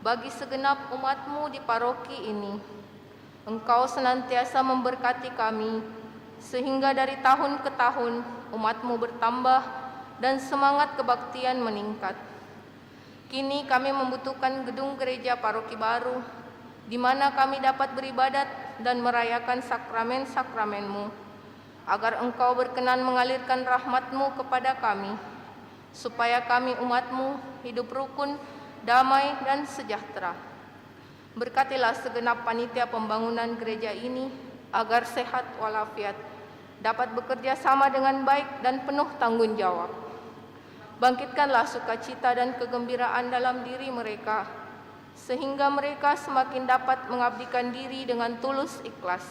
bagi segenap umat-Mu di paroki ini. Engkau senantiasa memberkati kami, sehingga dari tahun ke tahun umat-Mu bertambah dan semangat kebaktian meningkat. Kini kami membutuhkan gedung gereja paroki baru, di mana kami dapat beribadat dan merayakan sakramen-sakramen-Mu, agar Engkau berkenan mengalirkan rahmat-Mu kepada kami, supaya kami umat-Mu hidup rukun, damai, dan sejahtera. Berkatilah segenap panitia pembangunan gereja ini, agar sehat walafiat, dapat bekerja sama dengan baik dan penuh tanggung jawab. Bangkitkanlah sukacita dan kegembiraan dalam diri mereka, sehingga mereka semakin dapat mengabdikan diri dengan tulus ikhlas.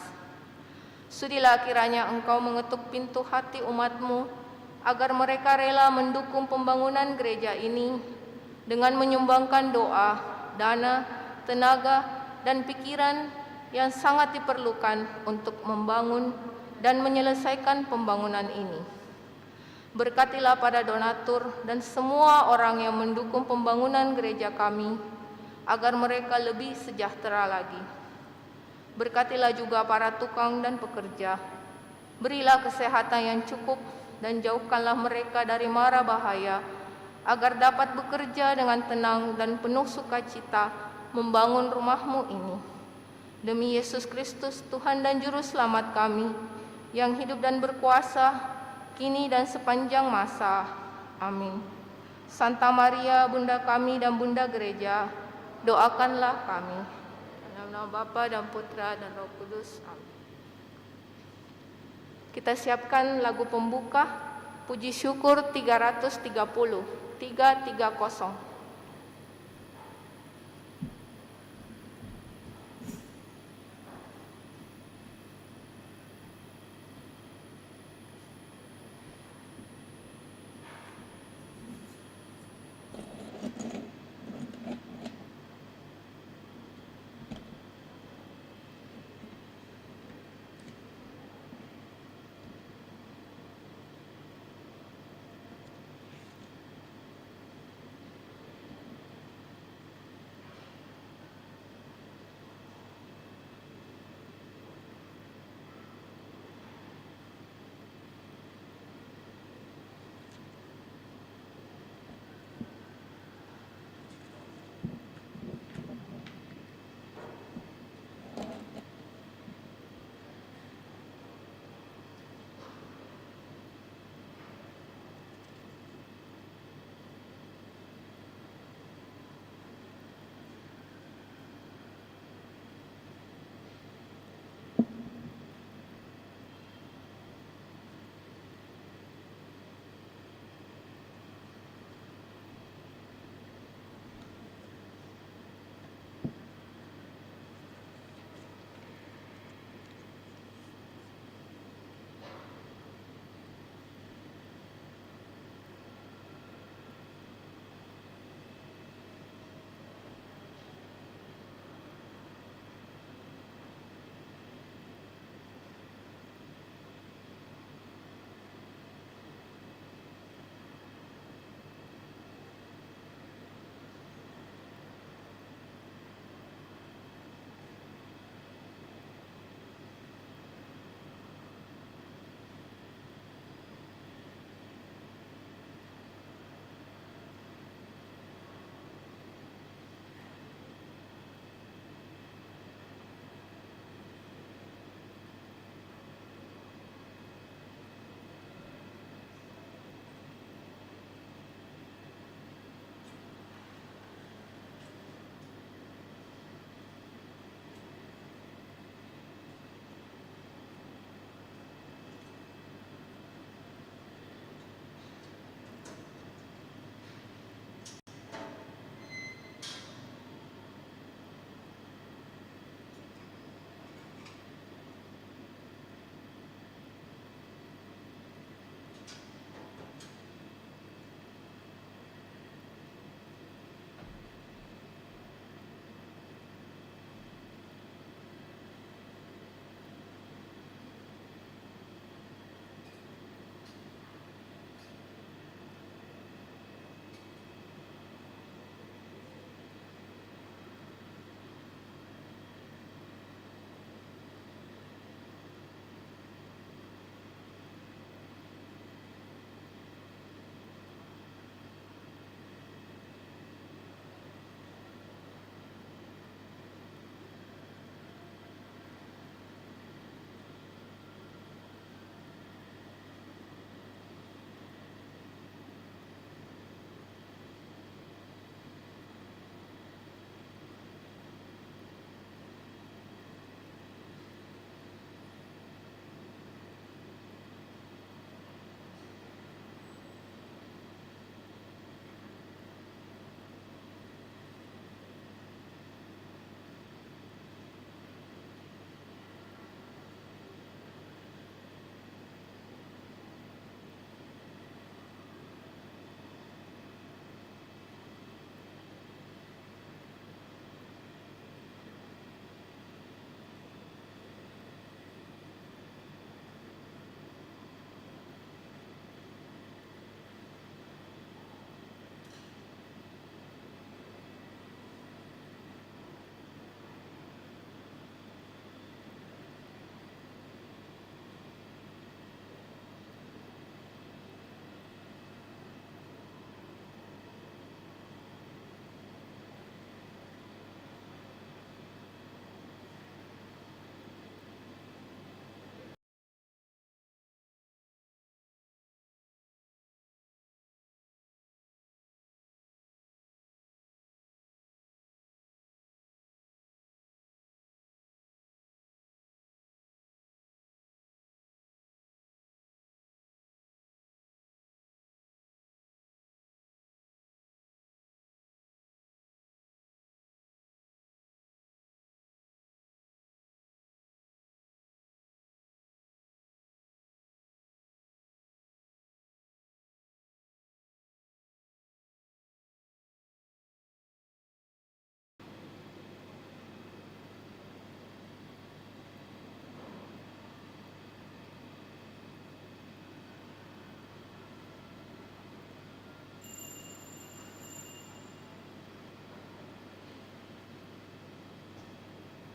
Sudilah kiranya Engkau mengetuk pintu hati umat-Mu, agar mereka rela mendukung pembangunan gereja ini dengan menyumbangkan doa, dana, tenaga, dan pikiran yang sangat diperlukan untuk membangun dan menyelesaikan pembangunan ini. Berkatilah pada donatur dan semua orang yang mendukung pembangunan gereja kami, agar mereka lebih sejahtera lagi. Berkatilah juga para tukang dan pekerja. Berilah kesehatan yang cukup dan jauhkanlah mereka dari mara bahaya, agar dapat bekerja dengan tenang dan penuh sukacita membangun rumah-Mu ini. Demi Yesus Kristus, Tuhan dan Juru Selamat kami, yang hidup dan berkuasa, kini dan sepanjang masa. Amin. Santa Maria, Bunda kami dan Bunda Gereja, doakanlah kami. Dalam nama Bapa dan Putra dan Roh Kudus. Amin. Kita siapkan lagu pembuka, Puji Syukur 330, 330.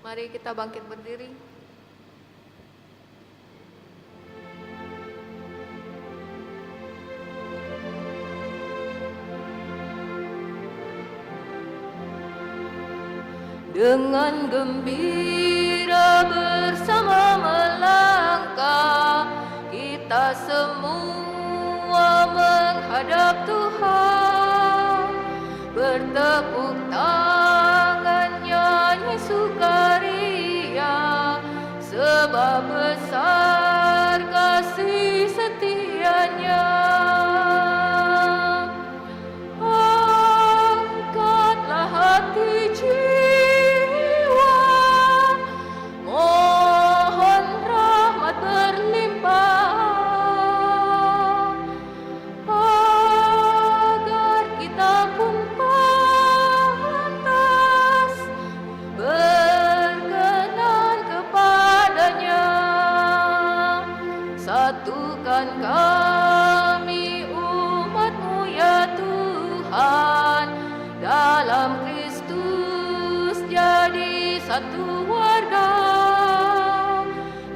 Mari kita bangkit berdiri. Dengan gembira bersama melangkah, kita semua menghadap Tuhan. Bertepuk tangan nyanyi sukaria, sebab besar kasih setianya. Angkatlah hati jiwa, mohon rahmat berlimpah, agar kita pun pantas berkenan kepadanya. Satukan kami umat-Mu ya Tuhan, dalam Kristus jadi satu warga,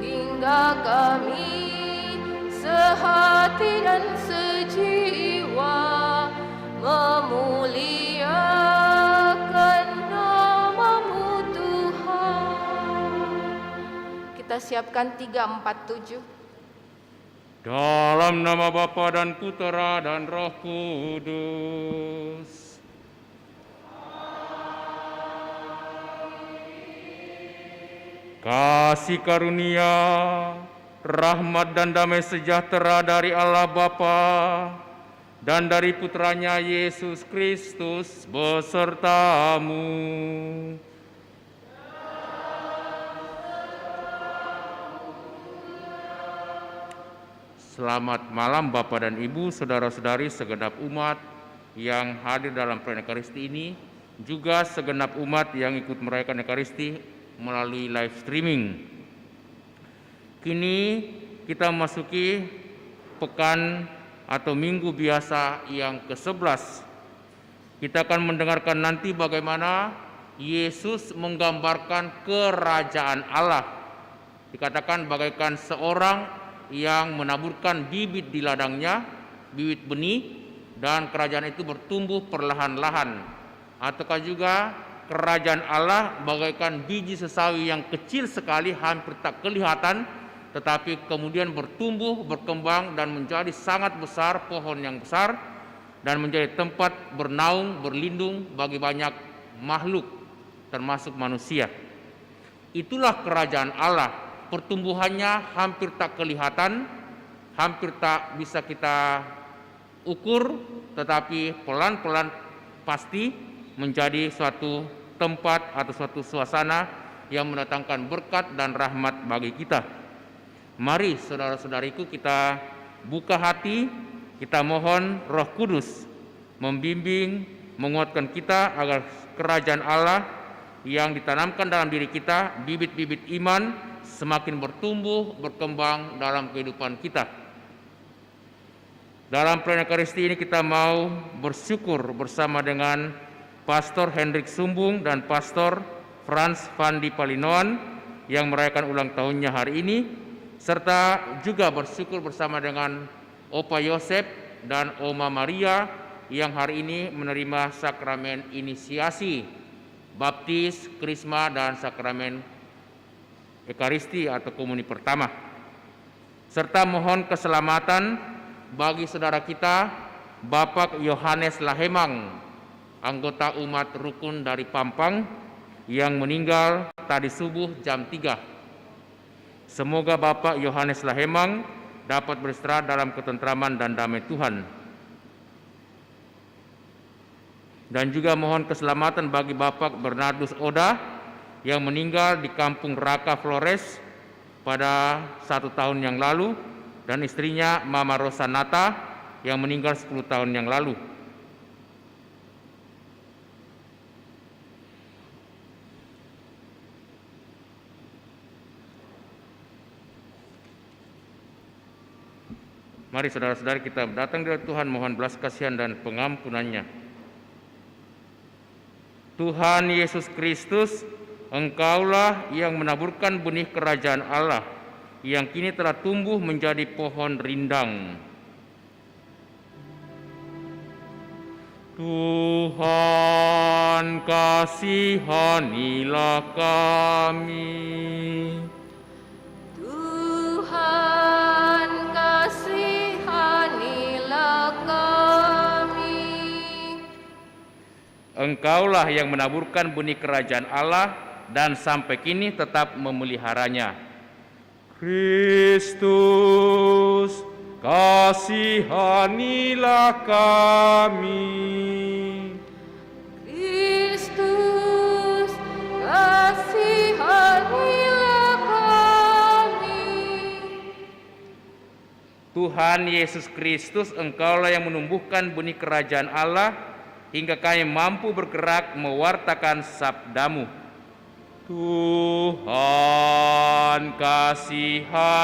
hingga kami sehati dan sejiwa memuliakan nama-Mu Tuhan. Kita siapkan 347. Dalam nama Bapa dan Putera dan Roh Kudus. Kasih karunia, rahmat dan damai sejahtera dari Allah Bapa dan dari Putranya Yesus Kristus besertamu. Selamat malam Bapak dan Ibu, saudara-saudari segenap umat yang hadir dalam perayaan Ekaristi ini, juga segenap umat yang ikut merayakan Ekaristi melalui live streaming. Kini kita memasuki pekan atau minggu biasa yang ke-11. Kita akan mendengarkan nanti bagaimana Yesus menggambarkan kerajaan Allah. Dikatakan bagaikan seorang yang menaburkan bibit di ladangnya, bibit benih, dan kerajaan itu bertumbuh perlahan-lahan. Ataukah juga kerajaan Allah bagaikan biji sesawi yang kecil sekali, hampir tak kelihatan, tetapi kemudian bertumbuh, berkembang, dan menjadi sangat besar, pohon yang besar, dan menjadi tempat bernaung, berlindung bagi banyak makhluk, termasuk manusia. Itulah kerajaan Allah. Pertumbuhannya hampir tak kelihatan, hampir tak bisa kita ukur, tetapi pelan-pelan pasti menjadi suatu tempat atau suatu suasana yang mendatangkan berkat dan rahmat bagi kita. Mari saudara-saudariku, kita buka hati, kita mohon Roh Kudus membimbing, menguatkan kita agar kerajaan Allah yang ditanamkan dalam diri kita, bibit-bibit iman, semakin bertumbuh, berkembang dalam kehidupan kita. Dalam perayaan Ekaristi ini kita mau bersyukur bersama dengan Pastor Hendrik Sumbung dan Pastor Frans van die Palinoan yang merayakan ulang tahunnya hari ini, serta juga bersyukur bersama dengan Opa Yosef dan Oma Maria yang hari ini menerima sakramen inisiasi, baptis, krisma, dan sakramen Ekaristi atau komuni pertama. Serta mohon keselamatan bagi saudara kita Bapak Yohanes Lahemang, anggota umat rukun dari Pampang yang meninggal tadi subuh jam 3. Semoga Bapak Yohanes Lahemang dapat beristirahat dalam ketentraman dan damai Tuhan. Dan juga mohon keselamatan bagi Bapak Bernardus Oda yang meninggal di Kampung Raka Flores pada 1 tahun yang lalu, dan istrinya Mama Rosanata yang meninggal 10 tahun yang lalu. Mari saudara-saudari kita datang kepada Tuhan, mohon belas kasihan dan pengampunannya. Tuhan Yesus Kristus Engkaulah yang menaburkan benih kerajaan Allah, yang kini telah tumbuh menjadi pohon rindang. Tuhan, kasihanilah kami. Tuhan, kasihanilah kami. Engkaulah yang menaburkan benih kerajaan Allah dan sampai kini tetap memeliharanya. Kristus, kasihanilah kami. Kristus, kasihanilah kami. Tuhan Yesus Kristus, Engkaulah yang menumbuhkan benih kerajaan Allah hingga kami mampu bergerak mewartakan sabda-Mu. Tuhan, kasihanilah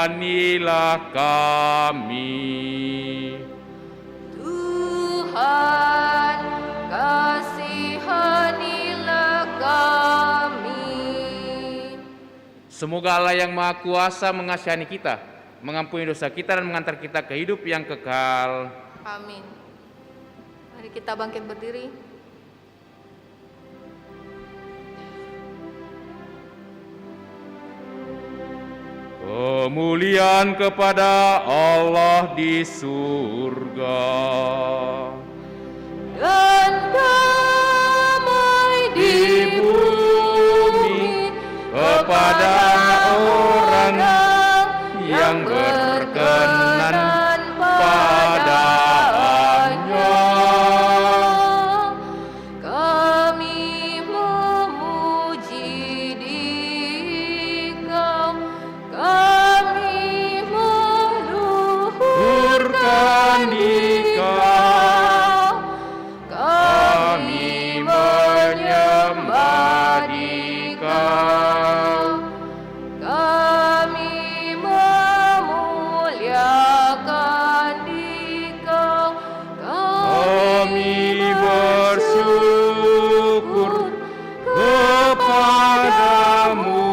kami. Tuhan, kasihanilah kami. Semoga Allah yang Maha Kuasa mengasihani kita, mengampuni dosa kita dan mengantar kita ke hidup yang kekal. Amin. Mari kita bangkit berdiri. Kemuliaan kepada Allah di surga Dan damai di bumi kepada orang yang berkenan padanya. Kami memuji Dikau, kami meluhurkan Dikau, kami menyembah Dikau, kami memuliakan Dikau, Kami bersyukur kepadamu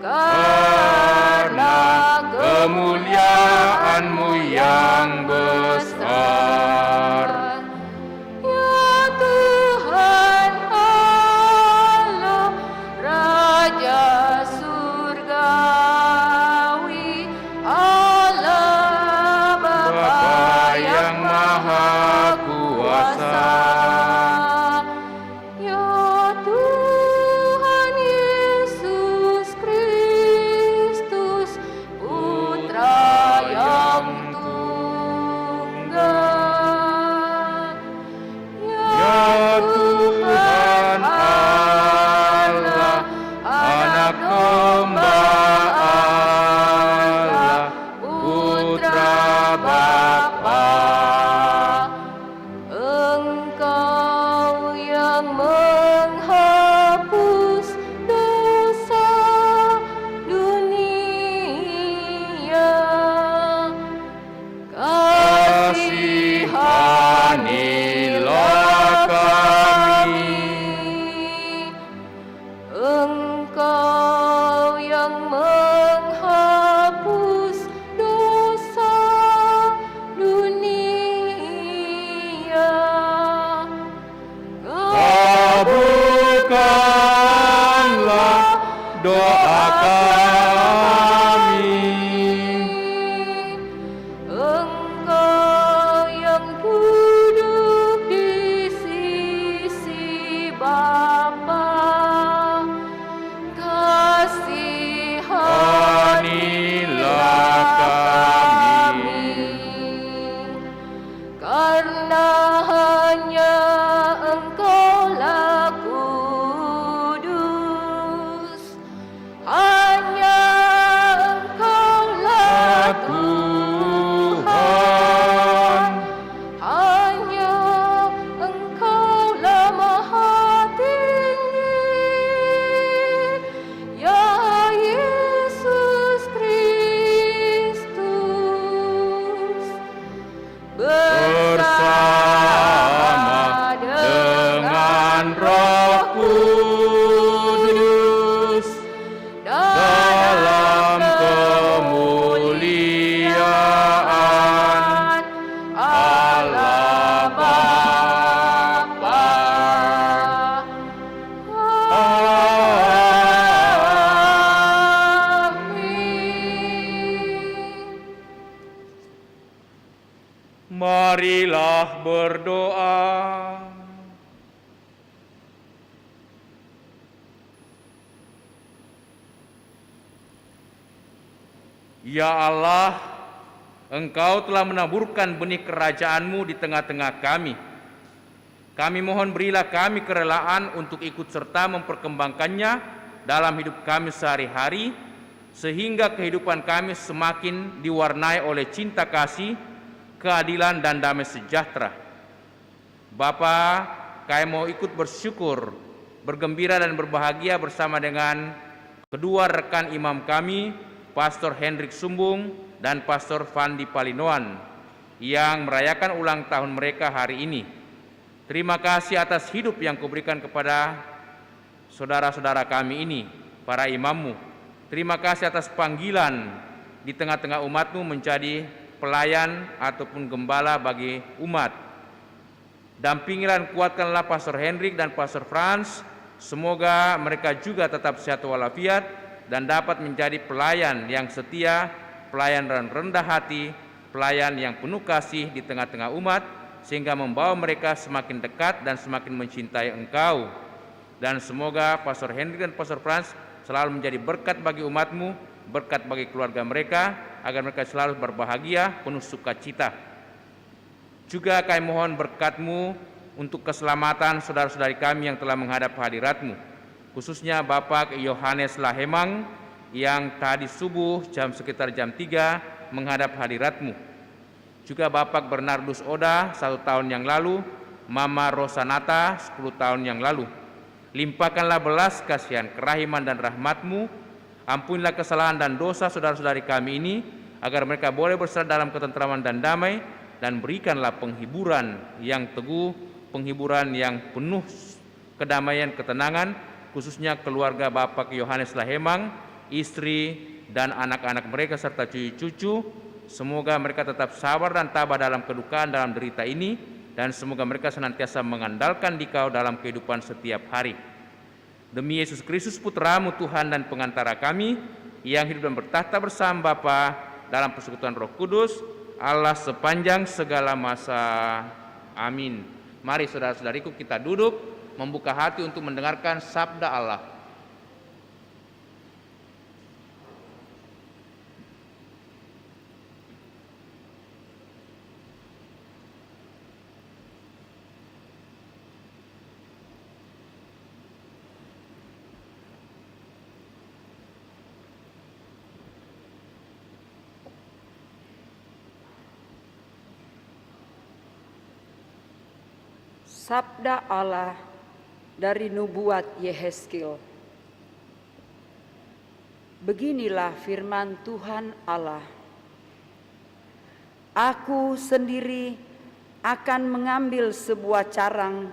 karena kemuliaan-Mu yang besar. Ya Tuhan Allah, Raja surgawi, Allah Bapa yang Maha Kuasa. Ya Tuhan Yesus Kristus, Putra yang tunggal. Ya Tuhan Allah, Anak Kembar Allah, Putra Bapa. Engkau yang menghapus dosa dunia, kasihanilah kami. Engkau yang menghapus dosa dunia, Kabulkanlah doa kami. Engkau yang duduk di sisi Bapa, Marilah berdoa. Ya Allah, Engkau telah menaburkan benih kerajaan-Mu di tengah-tengah kami. Kami mohon berilah kami kerelaan untuk ikut serta memperkembangkannya dalam hidup kami sehari-hari, sehingga kehidupan kami semakin diwarnai oleh cinta kasih, keadilan dan damai sejahtera. Bapa, kami mau ikut bersyukur, bergembira dan berbahagia bersama dengan kedua rekan imam kami, Pastor Hendrik Sumbung dan Pastor Fandi Palinoan, yang merayakan ulang tahun mereka hari ini. Terima kasih atas hidup yang Kau berikan kepada saudara-saudara kami ini, para imam-Mu. Terima kasih atas panggilan di tengah-tengah umat-Mu menjadi pelayan ataupun gembala bagi umat. Dampingilah dan kuatkanlah Pastor Hendrik dan Pastor Franz. Semoga mereka juga tetap sehat walafiat dan dapat menjadi pelayan yang setia, pelayan yang rendah hati, pelayan yang penuh kasih di tengah-tengah umat, sehingga membawa mereka semakin dekat dan semakin mencintai Engkau. Dan semoga Pastor Hendrik dan Pastor Franz selalu menjadi berkat bagi umat-Mu, berkat bagi keluarga mereka, agar mereka selalu berbahagia, penuh sukacita. Juga kami mohon berkat-Mu untuk keselamatan saudara-saudari kami yang telah menghadap hadirat-Mu, khususnya Bapak Yohanes Lahemang yang tadi subuh sekitar jam 3 menghadap hadirat-Mu. Juga Bapak Bernardus Oda 1 tahun yang lalu, Mama Rosanata 10 tahun yang lalu. Limpahkanlah belas kasihan, kerahiman dan rahmat-Mu. Ampunilah kesalahan dan dosa saudara-saudari kami ini, agar mereka boleh bersatu dalam ketentraman dan damai, dan berikanlah penghiburan yang teguh, penghiburan yang penuh kedamaian, ketenangan, khususnya keluarga Bapak Yohanes Lahemang, istri dan anak-anak mereka serta cucu-cucu. Semoga mereka tetap sabar dan tabah dalam kedukaan, dalam derita ini, dan semoga mereka senantiasa mengandalkan Dikau dalam kehidupan setiap hari. Demi Yesus Kristus Putra-Mu Tuhan dan pengantara kami, yang hidup dan bertahta bersama Bapa dalam persekutuan Roh Kudus, Allah sepanjang segala masa. Amin. Mari saudara-saudariku kita duduk, membuka hati untuk mendengarkan sabda Allah. Sabda Allah dari nubuat Yehezkiel. Beginilah firman Tuhan Allah. Aku sendiri akan mengambil sebuah carang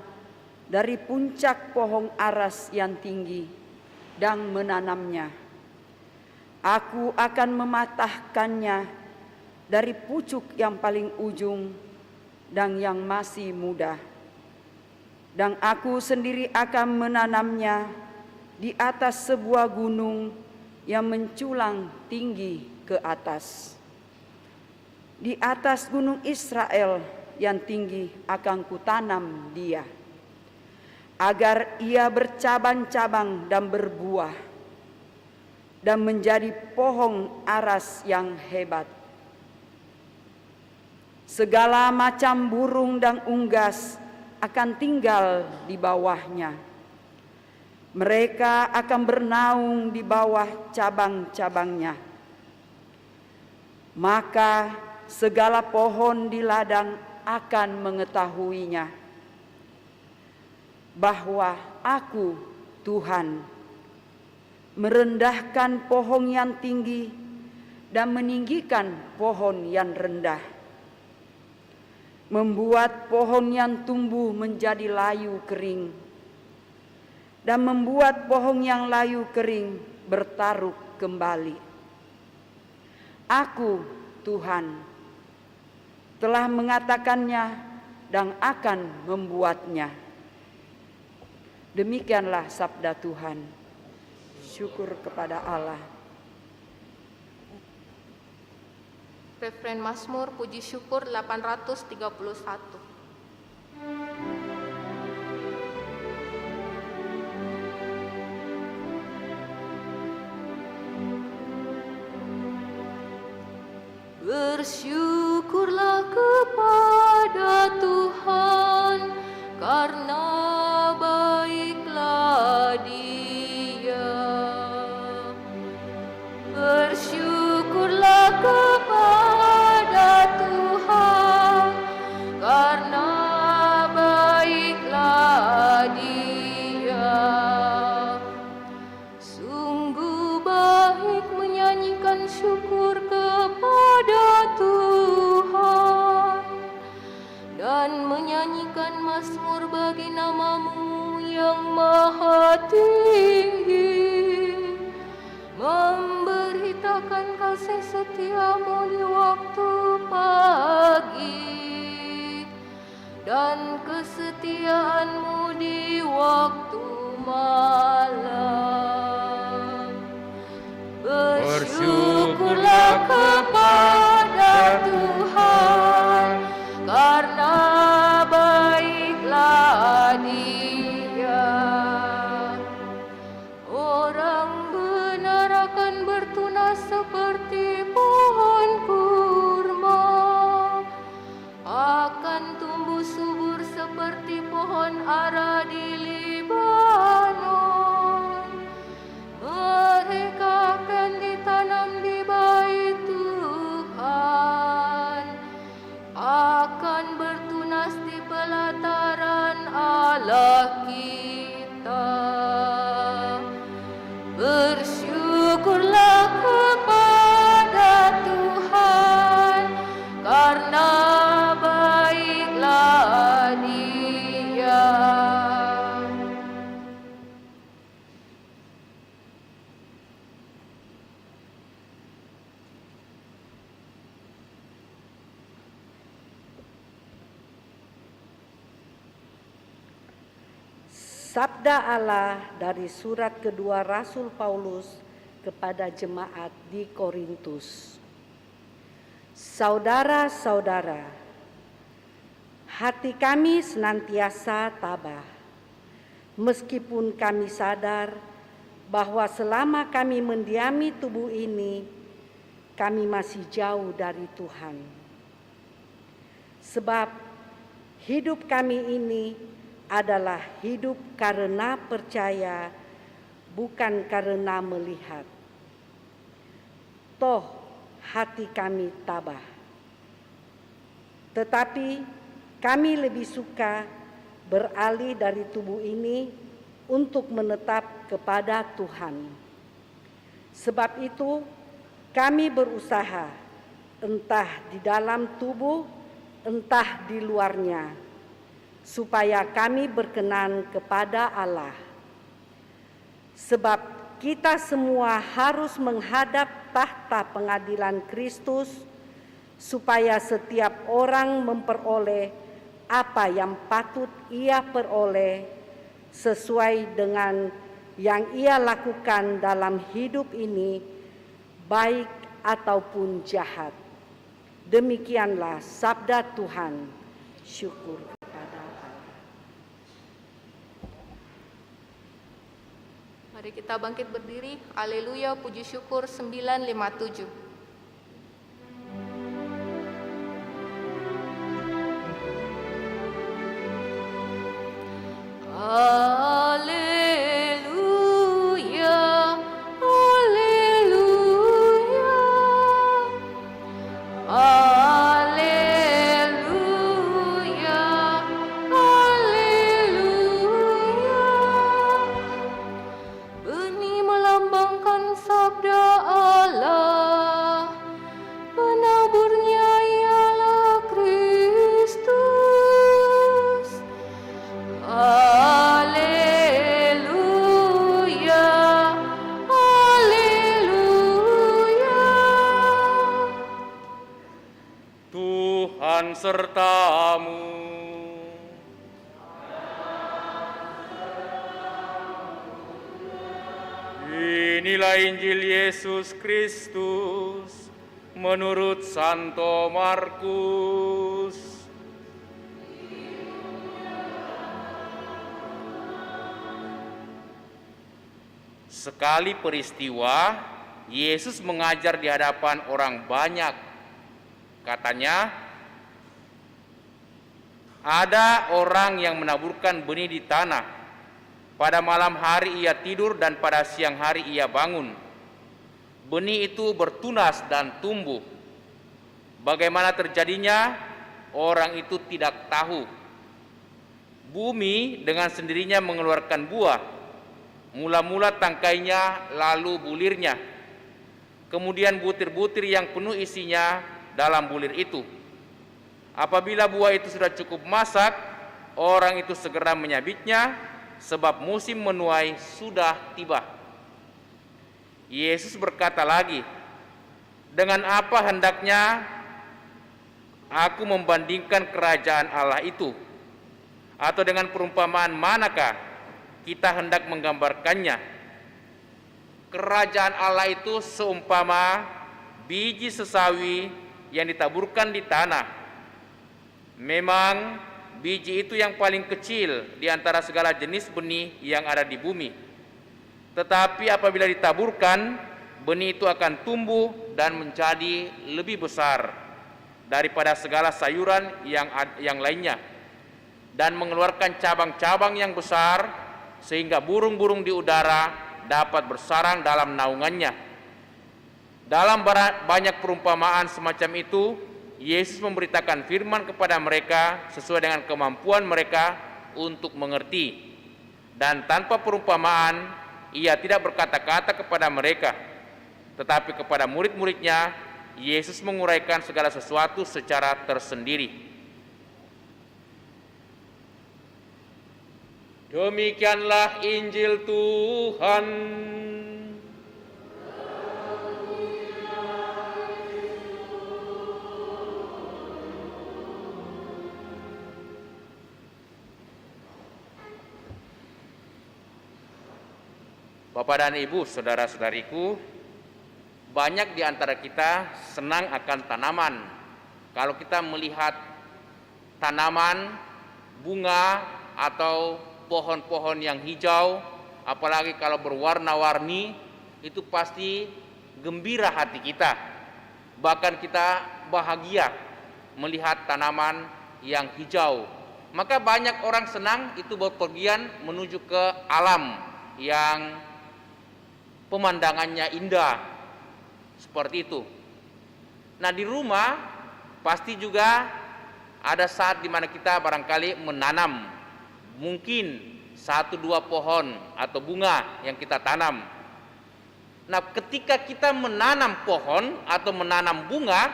dari puncak pohon aras yang tinggi dan menanamnya. Aku akan mematahkannya dari pucuk yang paling ujung dan yang masih muda. Dan aku sendiri akan menanamnya di atas sebuah gunung yang menculang tinggi ke atas. Di atas gunung Israel yang tinggi akan kutanam dia, agar ia bercabang-cabang dan berbuah, dan menjadi pohon aras yang hebat. Segala macam burung dan unggas akan tinggal di bawahnya. Mereka akan bernaung di bawah cabang-cabangnya. Maka segala pohon di ladang akan mengetahuinya, bahwa aku, Tuhan, merendahkan pohon yang tinggi dan meninggikan pohon yang rendah, membuat pohon yang tumbuh menjadi layu kering, dan membuat pohon yang layu kering bertaruh kembali. Aku, Tuhan, telah mengatakannya dan akan membuatnya. Demikianlah sabda Tuhan. Syukur kepada Allah. Refren Mazmur Puji Syukur 831. Bersyukurlah kepada Tuhan, karena baiklah Dia. Bersyukurlah kepada Tuhan, karena baiklah Dia. Sungguh baik menyanyikan syukur kepada Tuhan dan menyanyikan mazmur bagi nama-Mu yang maha tinggi, memberitakan kasih setia-Mu di waktu pagi dan kesetiaan-Mu di waktu malam. Bersyukurlah kepada Tuhan, karena baiklah Dia. Orang benar akan bertunas seperti pohon kurma, akan tumbuh subur seperti pohon ara di Libanon. Mereka akan ditanam di bait Tuhan, akan bertunas di pelataran Allah kita. Bersyukurlah kepada Tuhan, karena baiklah Dia. Sabda Allah dari surat kedua Rasul Paulus kepada jemaat di Korintus. Saudara-saudara, hati kami senantiasa tabah, meskipun kami sadar bahwa selama kami mendiami tubuh ini, kami masih jauh dari Tuhan. Sebab hidup kami ini adalah hidup karena percaya, bukan karena melihat. Toh hati kami tabah, tetapi kami lebih suka beralih dari tubuh ini untuk menetap kepada Tuhan. Sebab itu kami berusaha, entah di dalam tubuh, entah di luarnya, supaya kami berkenan kepada Allah. Sebab kita semua harus menghadap tahta pengadilan Kristus, supaya setiap orang memperoleh apa yang patut ia peroleh sesuai dengan yang ia lakukan dalam hidup ini, baik ataupun jahat. Demikianlah sabda Tuhan. Syukur. Mari kita bangkit berdiri. Haleluya, puji syukur 957. Haleluya, haleluya, haleluya, haleluya. Benih melambangkan sabda Allah, penaburnya ialah Kristus. Haleluya, haleluya. Tuhan sertamu. Inilah Injil Yesus Kristus Menurut Santo Markus. Sekali peristiwa, Yesus mengajar di hadapan orang banyak. Katanya, ada orang yang menaburkan benih di tanah. Pada malam hari ia tidur dan pada siang hari ia bangun. Benih itu bertunas dan tumbuh. Bagaimana terjadinya? Orang itu tidak tahu. Bumi dengan sendirinya mengeluarkan buah. Mula-mula tangkainya, lalu bulirnya. Kemudian butir-butir yang penuh isinya dalam bulir itu. Apabila buah itu sudah cukup masak, orang itu segera menyabitnya, sebab musim menuai sudah tiba. Yesus berkata lagi, dengan apa hendaknya aku membandingkan kerajaan Allah itu? Atau dengan perumpamaan manakah kita hendak menggambarkannya? Kerajaan Allah itu seumpama biji sesawi yang ditaburkan di tanah. Memang biji itu yang paling kecil di antara segala jenis benih yang ada di bumi. Tetapi apabila ditaburkan, benih itu akan tumbuh dan menjadi lebih besar daripada segala sayuran yang lainnya, dan mengeluarkan cabang-cabang yang besar, sehingga burung-burung di udara dapat bersarang dalam naungannya. Dalam banyak perumpamaan semacam itu, Yesus memberitakan firman kepada mereka sesuai dengan kemampuan mereka untuk mengerti. Dan tanpa perumpamaan, ia tidak berkata-kata kepada mereka, tetapi kepada murid-muridnya, Yesus menguraikan segala sesuatu secara tersendiri. Demikianlah Injil Tuhan. Bapak dan Ibu, saudara-saudariku, banyak di antara kita senang akan tanaman. Kalau kita melihat tanaman, bunga, atau pohon-pohon yang hijau, apalagi kalau berwarna-warni, itu pasti gembira hati kita. Bahkan kita bahagia melihat tanaman yang hijau. Maka banyak orang senang itu berpergian menuju ke alam yang pemandangannya indah, seperti itu. Nah, di rumah pasti juga ada saat di mana kita barangkali menanam, mungkin 1-2 pohon atau bunga yang kita tanam. Nah, ketika kita menanam pohon atau menanam bunga,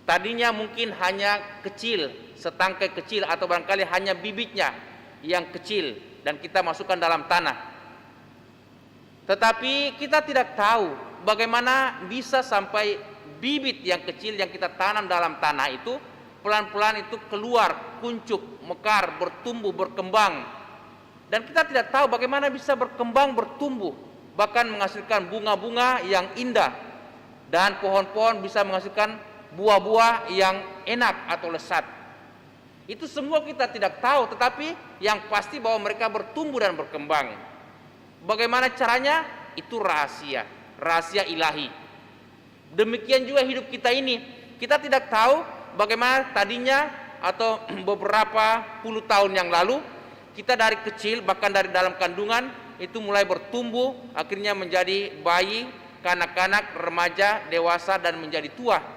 tadinya mungkin hanya kecil, setangkai kecil, atau barangkali hanya bibitnya yang kecil dan kita masukkan dalam tanah. Tetapi kita tidak tahu bagaimana bisa sampai bibit yang kecil yang kita tanam dalam tanah itu pelan-pelan itu keluar, kuncup, mekar, bertumbuh, berkembang. Dan kita tidak tahu bagaimana bisa berkembang, bertumbuh, bahkan menghasilkan bunga-bunga yang indah. Dan pohon-pohon bisa menghasilkan buah-buah yang enak atau lesat. Itu semua kita tidak tahu, tetapi yang pasti bahwa mereka bertumbuh dan berkembang. Bagaimana caranya? Itu rahasia, rahasia ilahi. Demikian juga hidup kita ini. Kita tidak tahu bagaimana tadinya atau beberapa puluh tahun yang lalu, kita dari kecil, bahkan dari dalam kandungan, itu mulai bertumbuh, akhirnya menjadi bayi, kanak-kanak, remaja, dewasa, dan menjadi tua.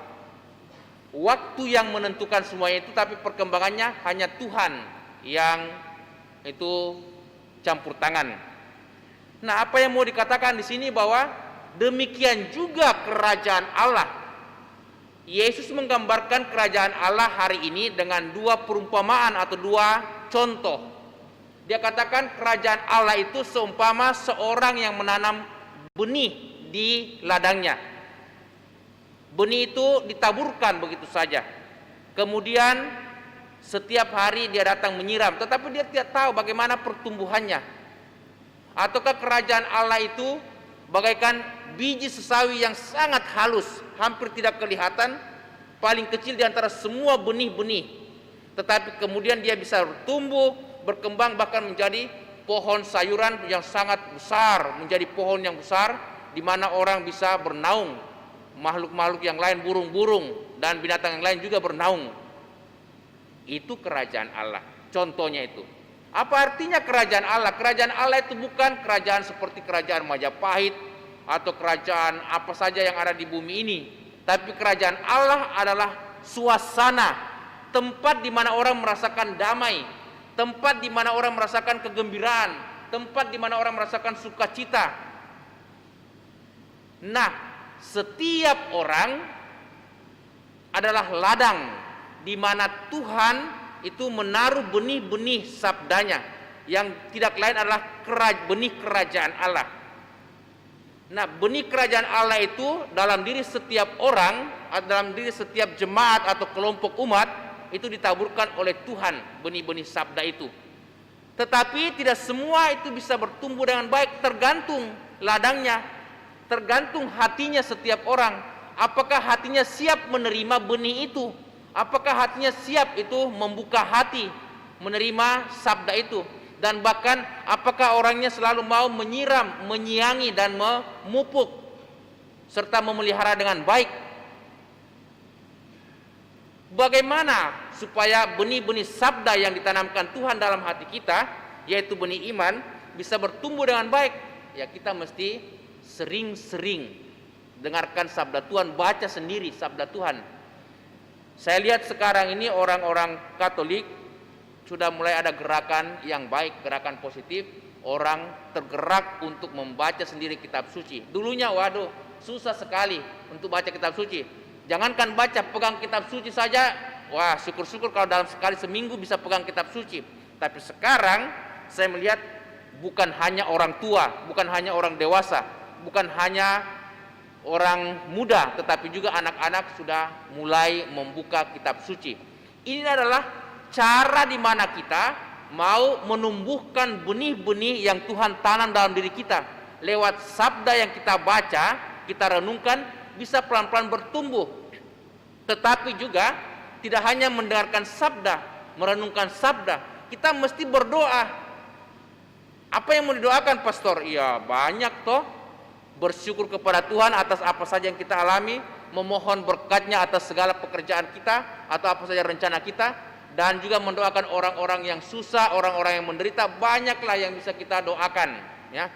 Waktu yang menentukan semuanya itu, tapi perkembangannya hanya Tuhan yang itu campur tangan. Nah, apa yang mau dikatakan di sini bahwa demikian juga kerajaan Allah. Yesus menggambarkan kerajaan Allah hari ini dengan 2 perumpamaan atau 2 contoh. Dia katakan kerajaan Allah itu seumpama seorang yang menanam benih di ladangnya. Benih itu ditaburkan begitu saja. Kemudian setiap hari dia datang menyiram, tetapi dia tidak tahu bagaimana pertumbuhannya. Ataukah kerajaan Allah itu bagaikan biji sesawi yang sangat halus, hampir tidak kelihatan, paling kecil di antara semua benih-benih. Tetapi kemudian dia bisa tumbuh, berkembang, bahkan menjadi pohon sayuran yang sangat besar, menjadi pohon yang besar, di mana orang bisa bernaung, makhluk-makhluk yang lain, burung-burung dan binatang yang lain juga bernaung. Itu kerajaan Allah. Contohnya itu. Apa artinya kerajaan Allah? Kerajaan Allah itu bukan kerajaan seperti kerajaan Majapahit atau kerajaan apa saja yang ada di bumi ini. Tapi kerajaan Allah adalah suasana, tempat di mana orang merasakan damai, tempat di mana orang merasakan kegembiraan, tempat di mana orang merasakan sukacita. Nah, setiap orang adalah ladang di mana Tuhan itu menaruh benih-benih sabdanya yang tidak lain adalah benih kerajaan Allah. Nah, benih kerajaan Allah itu dalam diri setiap orang, dalam diri setiap jemaat atau kelompok umat itu ditaburkan oleh Tuhan benih-benih sabda itu. Tetapi tidak semua itu bisa bertumbuh dengan baik, tergantung ladangnya, tergantung hatinya setiap orang. Apakah hatinya siap menerima benih itu? Apakah hatinya siap itu membuka hati menerima sabda itu? Dan bahkan apakah orangnya selalu mau menyiram, menyiangi dan memupuk serta memelihara dengan baik? Bagaimana supaya benih-benih sabda yang ditanamkan Tuhan dalam hati kita, yaitu benih iman, bisa bertumbuh dengan baik? Ya, kita mesti sering-sering dengarkan sabda Tuhan, baca sendiri sabda Tuhan. Saya lihat sekarang ini orang-orang Katolik sudah mulai ada gerakan yang baik, gerakan positif. Orang tergerak untuk membaca sendiri kitab suci. Dulunya waduh, susah sekali untuk baca kitab suci. Jangankan baca, pegang kitab suci saja, wah syukur-syukur kalau dalam sekali seminggu bisa pegang kitab suci. Tapi sekarang saya melihat bukan hanya orang tua, bukan hanya orang dewasa, bukan hanya orang muda, tetapi juga anak-anak sudah mulai membuka kitab suci. Ini adalah cara di mana kita mau menumbuhkan benih-benih yang Tuhan tanam dalam diri kita. Lewat sabda yang kita baca, kita renungkan, bisa pelan-pelan bertumbuh. Tetapi juga tidak hanya mendengarkan sabda, merenungkan sabda, kita mesti berdoa. Apa yang mau didoakan, Pastor? Iya, banyak toh. Bersyukur kepada Tuhan atas apa saja yang kita alami, memohon berkat-Nya atas segala pekerjaan kita atau apa saja rencana kita, dan juga mendoakan orang-orang yang susah, orang-orang yang menderita. Banyaklah yang bisa kita doakan, ya.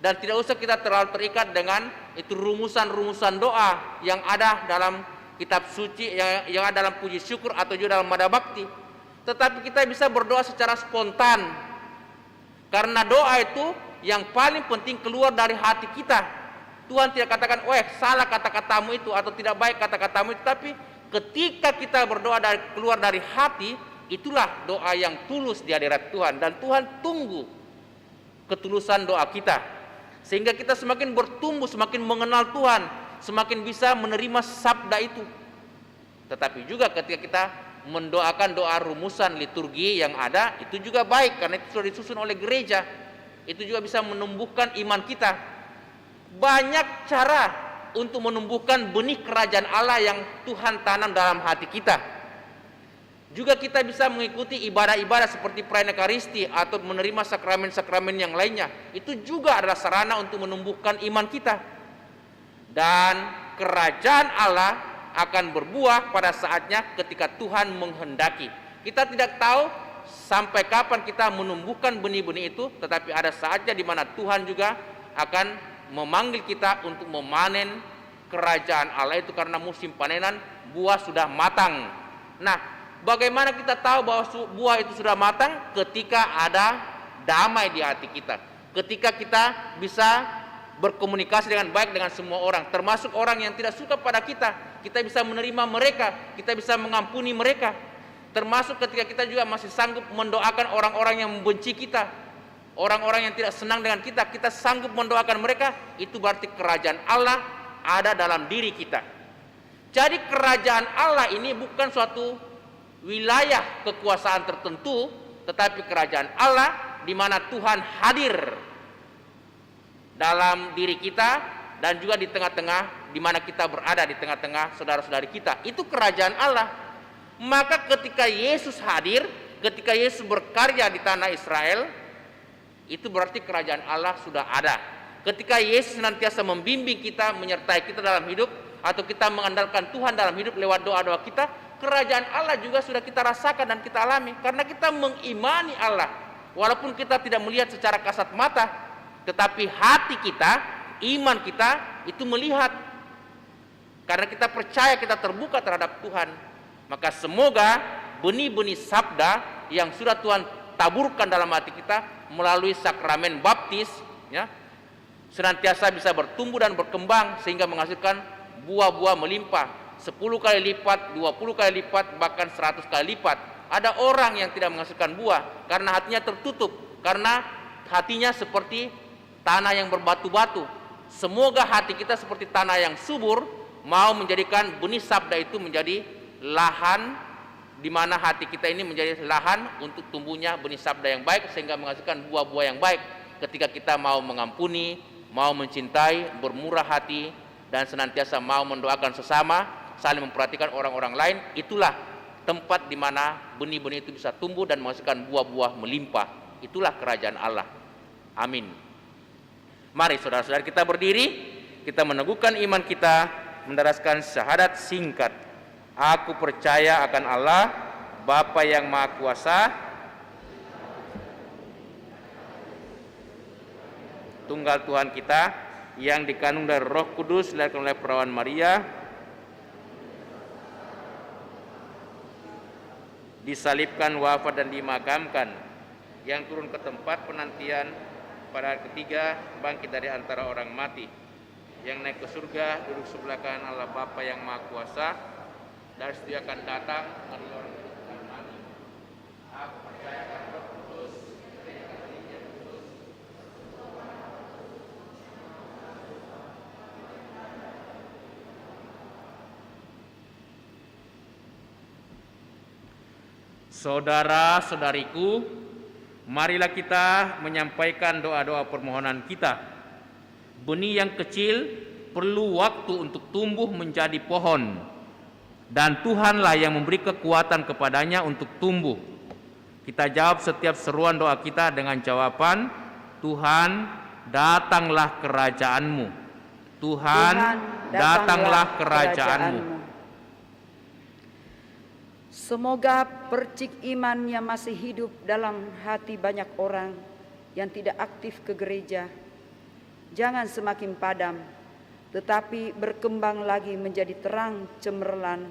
Dan tidak usah kita terlalu terikat dengan itu rumusan-rumusan doa yang ada dalam kitab suci, yang ada dalam puji syukur atau juga dalam mada bakti. Tetapi kita bisa berdoa secara spontan, karena doa itu yang paling penting keluar dari hati kita. Tuhan tidak katakan, salah kata-katamu itu atau tidak baik kata-katamu itu, tapi ketika kita berdoa keluar dari hati, itulah doa yang tulus di hadirat Tuhan, dan Tuhan tunggu ketulusan doa kita, sehingga kita semakin bertumbuh, semakin mengenal Tuhan, semakin bisa menerima sabda itu. Tetapi juga ketika kita mendoakan doa rumusan liturgi yang ada, itu juga baik karena itu sudah disusun oleh gereja. Itu juga bisa menumbuhkan iman kita. Banyak cara untuk menumbuhkan benih kerajaan Allah yang Tuhan tanam dalam hati kita. Juga kita bisa mengikuti ibadah-ibadah seperti perayaan Ekaristi atau menerima sakramen-sakramen yang lainnya. Itu juga adalah sarana untuk menumbuhkan iman kita. Dan kerajaan Allah akan berbuah pada saatnya ketika Tuhan menghendaki. Kita tidak tahu sampai kapan kita menumbuhkan benih-benih itu, tetapi ada saatnya di mana Tuhan juga akan memanggil kita untuk memanen kerajaan Allah itu, karena musim panenan buah sudah matang. Nah, bagaimana kita tahu bahwa buah itu sudah matang? Ketika ada damai di hati kita, ketika kita bisa berkomunikasi dengan baik dengan semua orang, termasuk orang yang tidak suka pada kita. Kita bisa menerima mereka, kita bisa mengampuni mereka. Termasuk ketika kita juga masih sanggup mendoakan orang-orang yang membenci kita, orang-orang yang tidak senang dengan kita, kita sanggup mendoakan mereka. Itu berarti kerajaan Allah ada dalam diri kita. Jadi kerajaan Allah ini bukan suatu wilayah kekuasaan tertentu, tetapi kerajaan Allah di mana Tuhan hadir. dalam diri kita dan juga di tengah-tengah di mana kita berada, di tengah-tengah saudara-saudari kita. Itu kerajaan Allah. Maka ketika Yesus hadir, ketika Yesus berkarya di tanah Israel, itu berarti kerajaan Allah sudah ada. Ketika Yesus senantiasa membimbing kita, menyertai kita dalam hidup, atau kita mengandalkan Tuhan dalam hidup lewat doa-doa kita, kerajaan Allah juga sudah kita rasakan dan kita alami. Karena kita mengimani Allah. Walaupun kita tidak melihat secara kasat mata, tetapi hati kita, iman kita itu melihat. Karena kita percaya, kita terbuka terhadap Tuhan. Maka semoga benih-benih sabda yang sudah Tuhan taburkan dalam hati kita melalui sakramen baptis, ya, senantiasa bisa bertumbuh dan berkembang sehingga menghasilkan buah-buah melimpah, 10 kali lipat, 20 kali lipat, bahkan 100 kali lipat. Ada orang yang tidak menghasilkan buah karena hatinya tertutup, karena hatinya seperti tanah yang berbatu-batu. Semoga hati kita seperti tanah yang subur, mau menjadikan benih sabda itu menjadi lahan, di mana hati kita ini menjadi lahan untuk tumbuhnya benih sabda yang baik sehingga menghasilkan buah-buah yang baik. Ketika kita mau mengampuni, mau mencintai, bermurah hati, dan senantiasa mau mendoakan sesama, saling memperhatikan orang-orang lain, itulah tempat di mana benih-benih itu bisa tumbuh dan menghasilkan buah-buah melimpah. Itulah kerajaan Allah. Amin. Mari saudara-saudara kita berdiri, kita meneguhkan iman kita, mendaraskan syahadat singkat. Aku percaya akan Allah, Bapa yang Maha Kuasa, Tunggal Tuhan kita, yang dikandung dari Roh Kudus, dilahirkan oleh perawan Maria, disalibkan, wafat dan dimakamkan, yang turun ke tempat penantian pada hari ketiga, bangkit dari antara orang mati, yang naik ke surga, duduk sebelah kanan Allah Bapa yang Maha Kuasa, dan setia akan datang dari orang hidup dan mati. Aku percaya akan Roh Kudus, saudara-saudariku, marilah kita menyampaikan doa-doa permohonan kita. Benih yang kecil perlu waktu untuk tumbuh menjadi pohon, dan Tuhanlah yang memberi kekuatan kepadanya untuk tumbuh. Kita jawab setiap seruan doa kita dengan jawaban, Tuhan, datanglah kerajaanmu. Tuhan, datanglah kerajaanmu. Semoga percik iman yang masih hidup dalam hati banyak orang yang tidak aktif ke gereja jangan semakin padam, tetapi berkembang lagi menjadi terang cemerlang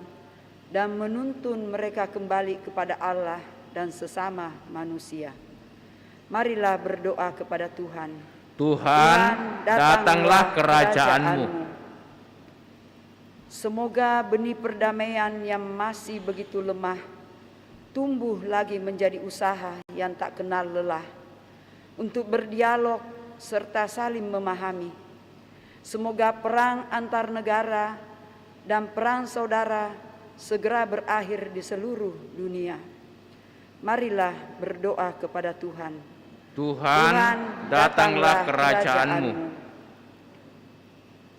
dan menuntun mereka kembali kepada Allah dan sesama manusia. Marilah berdoa kepada Tuhan. Tuhan, datanglah kerajaanmu. Semoga benih perdamaian yang masih begitu lemah tumbuh lagi menjadi usaha yang tak kenal lelah untuk berdialog serta saling memahami. Semoga perang antar negara dan perang saudara segera berakhir di seluruh dunia. Marilah berdoa kepada Tuhan. Tuhan, datanglah kerajaanmu.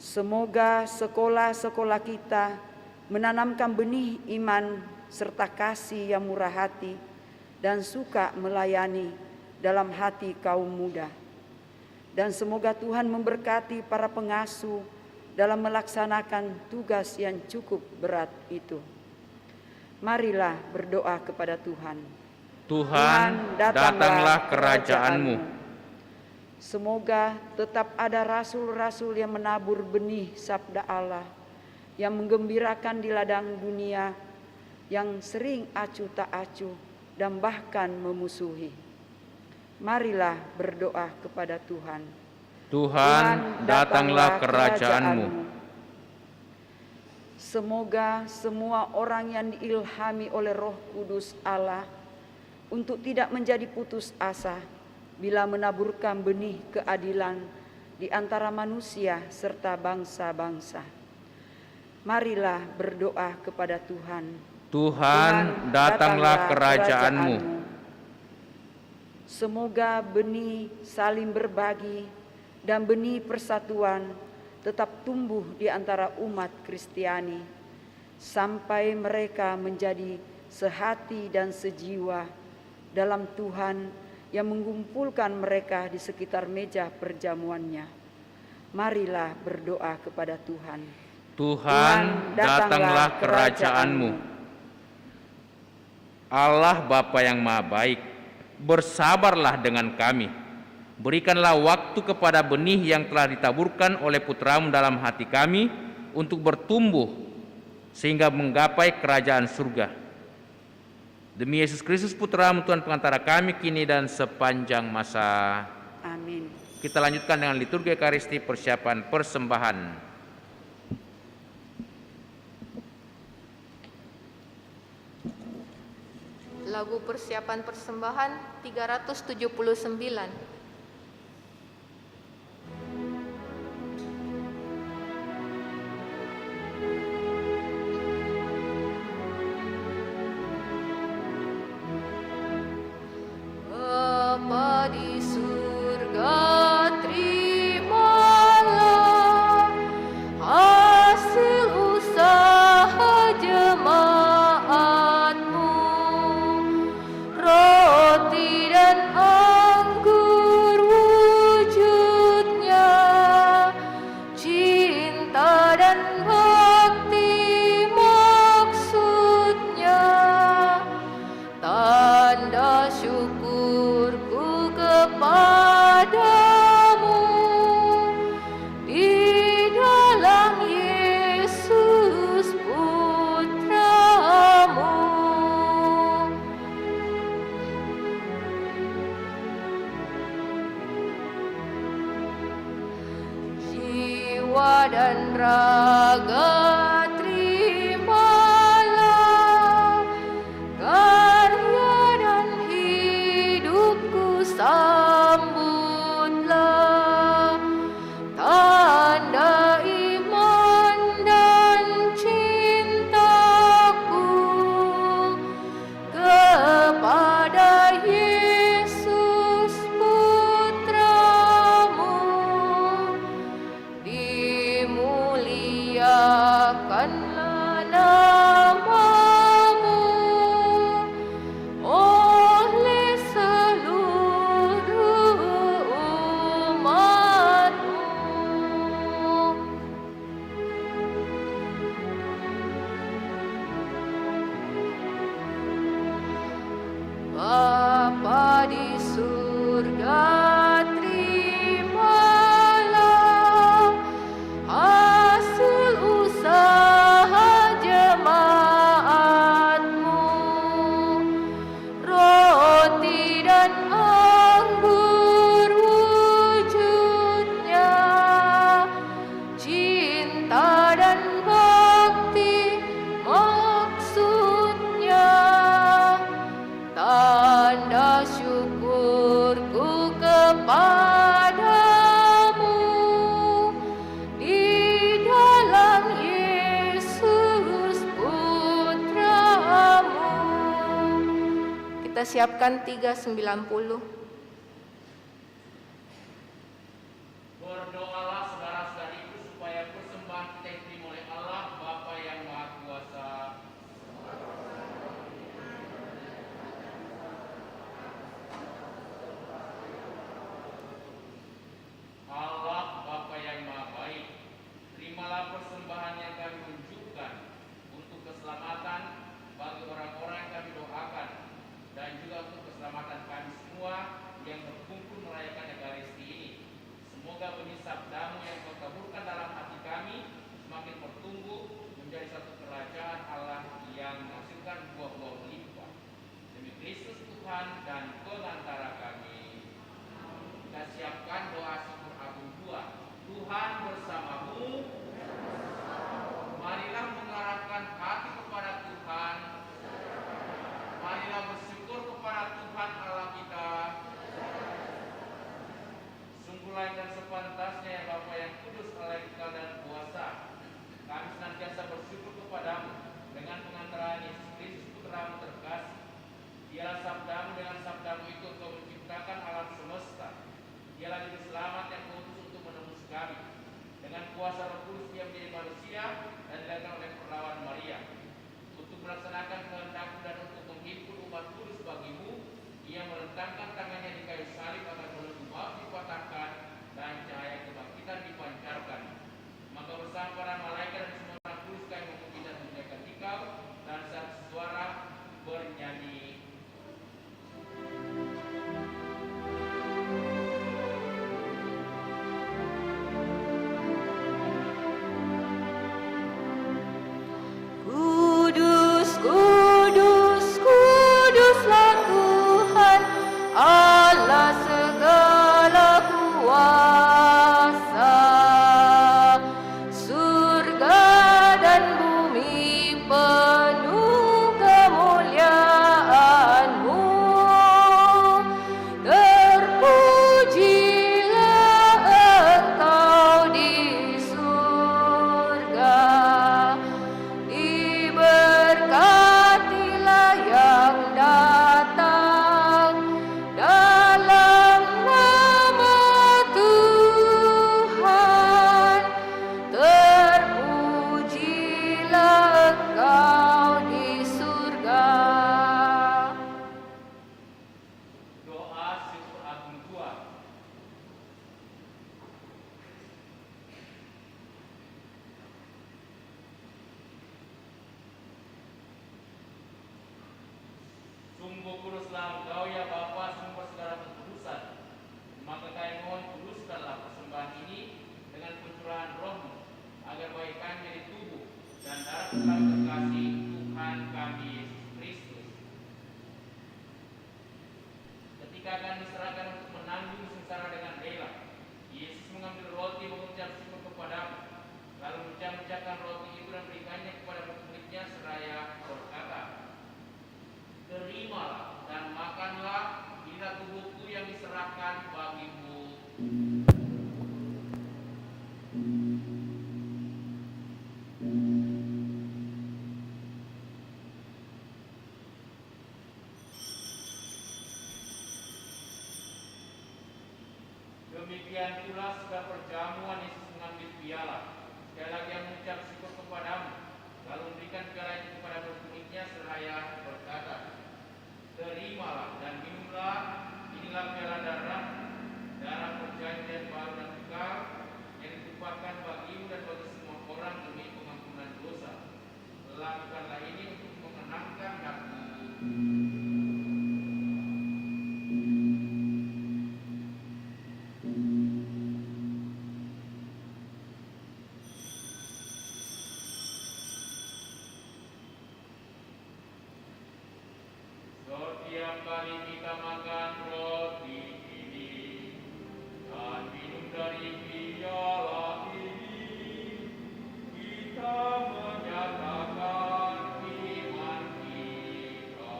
Semoga sekolah-sekolah kita menanamkan benih iman serta kasih yang murah hati dan suka melayani dalam hati kaum muda. Dan semoga Tuhan memberkati para pengasuh dalam melaksanakan tugas yang cukup berat itu. Marilah berdoa kepada Tuhan. Tuhan, datanglah kerajaanmu. Semoga tetap ada rasul-rasul yang menabur benih sabda Allah, yang menggembirakan di ladang dunia, yang sering acuh tak acuh dan bahkan memusuhi. Marilah berdoa kepada Tuhan. Tuhan, datanglah kerajaanmu. Semoga semua orang yang diilhami oleh Roh Kudus Allah untuk tidak menjadi putus asa bila menaburkan benih keadilan di antara manusia serta bangsa-bangsa. Marilah berdoa kepada Tuhan. Tuhan, datanglah kerajaanmu. Semoga benih saling berbagi dan benih persatuan tetap tumbuh di antara umat Kristiani, sampai mereka menjadi sehati dan sejiwa dalam Tuhan yang mengumpulkan mereka di sekitar meja perjamuannya. Marilah berdoa kepada Tuhan. Tuhan, datanglah kerajaan-Mu. Allah Bapa yang Maha Baik, bersabarlah dengan kami. Berikanlah waktu kepada benih yang telah ditaburkan oleh Putra-Mu dalam hati kami untuk bertumbuh sehingga menggapai kerajaan surga. Demi Yesus Kristus Putra-Mu Tuhan pengantara kami kini dan sepanjang masa. Amin. Kita lanjutkan dengan liturgi Ekaristi persiapan persembahan. Lagu persiapan persembahan 379. Bapa di surga, terimalah hasil usaha jemaat-Mu, roti dan anggur wujudnya, cinta dan bakti maksudnya, tanda syukurku kepadamu di dalam Yesus Putra-Mu. Jiwa dan raga terimalah, karya dan hidupku sambutlah, tanda iman dan cintaku kepada Yesus Putra-Mu. Dimuliakanlah nama-Mu oleh seluruh umat-Mu. Bapa di surga, terimalah hasil usaha jemaat-Mu, roti dan anggur wujudnya, cinta dan bakti maksudnya, tanda syukurku kepadamu di dalam Yesus Putra-Mu. Kita siapkan 390. Berdoalah saudara-saudariku supaya persembahan kita diterima oleh Allah Bapa yang Maha Kuasa. Allah Bapa yang Maha Baik, terimalah persembahan yang kami unjukkan untuk keselamatan bagi orang-orang yang kami doakan dan juga untuk keselamatan kami semua yang berkumpul merayakan Ekaristi ini. Semoga benih sabda Tuhan terkasih, Tuhan kami Yesus Kristus. Ketika akan diserahkan untuk menanggung sengsara dengan rela, Yesus mengambil roti, mengucap syukur kepadamu, lalu mencah-mecahkan roti itu dan berikannya kepada murid-muridnya seraya berkata, "Terimalah dan makanlah, inilah tubuhku yang diserahkan bagimu." Demikian pula setelah perjamuan Yesus mengambil piala, sekali lagi yang mengucap syukur kepadamu, lalu memberikan piala itu kepada murid-muridnya seraya berkata, "Terimalah dan minumlah, inilah piala darah perjanjian baru dan kekal yang ditumpahkan bagimu dan bagi semua orang demi pengampunan dosa. Lakukanlah ini untuk mengenangkan aku." Setiap kali kita makan roti ini dan minum dari piala ini, kita menyatakan iman kita.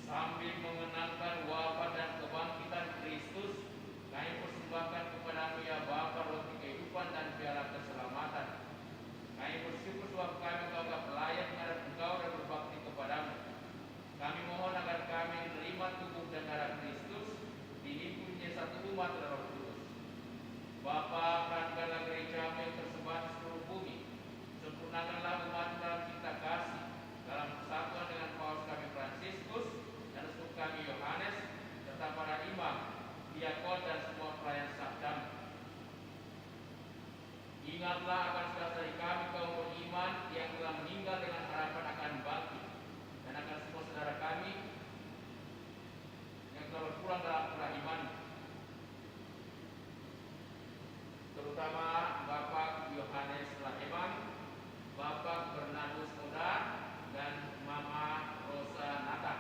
Sambil mengenangkan wafat dan kebangkitan Kristus, kami persembahkan kepadamu ya Bapa roti kehidupan dan piala keselamatan. Kami bersyukur sebab kami menganggap layak menghadap Engkau dan berbakti kepadamu. Kami mohon agar kami menerima tubuh dan darah Kristus, dihimpunnya satu umat dan Roh Kudus. Bapa, perankanlah gerejamu yang tersebar di seluruh bumi. Sempurnakanlah umat dalam cinta kasih, dalam persatuan dengan Paus kami Fransiskus dan uskup kami Yohanes, serta para imam, diakon dan semua pelayan sabdamu. Ingatlah akan saudara kami kaum beriman yang telah meninggal dengan harapan akan bangkit, dan akan semua saudara kami yang telah berpulang dalam keimanan, terutama Bapak Yohanes Laheman, Bapak Bernardus Muda, dan Mama Rosa Nathan.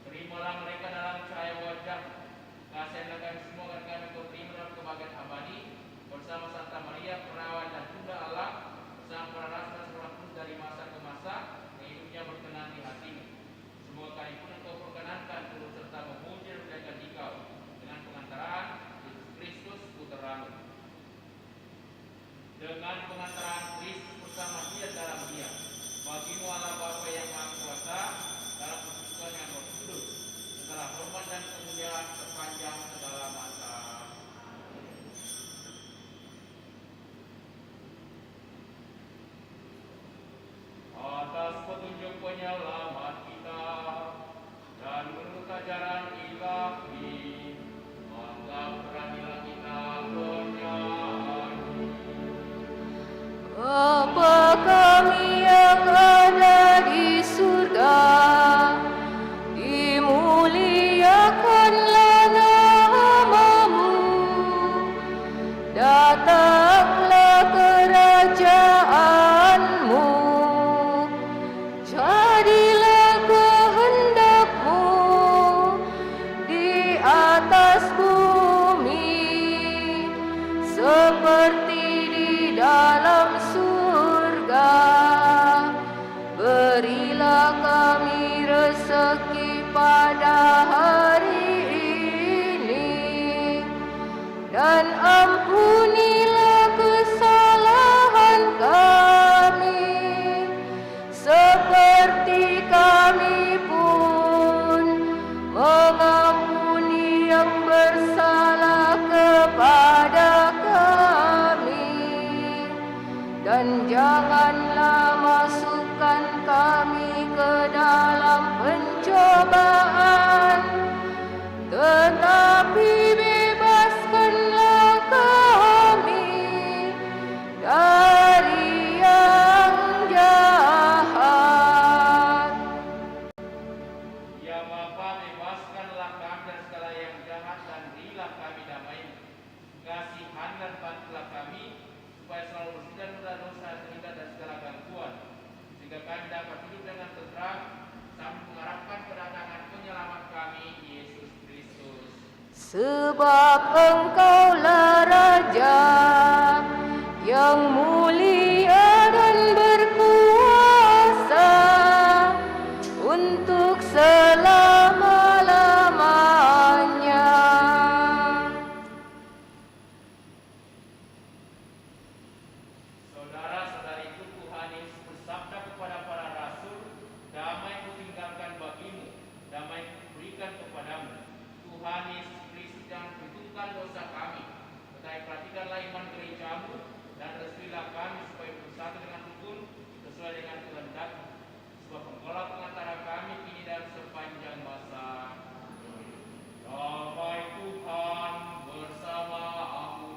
Terimalah mereka dalam cahaya wajah. Kasihanlah kami semua agar kami terima dalam kebahagiaan abadi bersama Santa Maria Perawan dan Bunda Allah, bersama para rasul dan seorang pun dari masa ke masa yang hidupnya berkenan di hatimu. Semoga kami pun Engkau perkenankan turut serta memuji dan menjaga Dikau dengan pengantaraan Yesus Kristus Putramu. Dengan pengantaraan Kristus bersama Dia dalam Dia, bagimu Allah Bapa yang Maha Kuasa, dalam persekutuan yang Roh Kudus, segala hormat dan kemuliaan sepanjang segala masa. Atas petunjuk penyelamat kita dan menurut ajaran ilahi, maka beranilah kita bernyanyi. Bapa kami yang ada di surga, dimuliakanlah namamu, datanglah kerajaanmu, jadilah kehendakmu di atas bumi seperti di dalam surga. Berilah kami rezeki pada hari ini, dan ampunilah kesalahan kami, seperti kami pun mengampuni yang bersalah Sebab Engkaulah Raja yang mulia dan berkuasa untuk selama-lamanya. Saudara-saudariku, Tuhan Yesus bersabda kepada para rasul, "Damai kutinggalkan bagimu, damai kuberikan kepadamu." Tuhan Yesus Kristus jangan perhitungkan dosa kami, tetapi perhatikanlah iman gerejamu dan restuilah kami supaya bersatu dengan rukun sesuai dengan kehendak-Mu. Sebab Engkaulah pengantara kami kini dan sepanjang masa. Damai Tuhan bersama aku.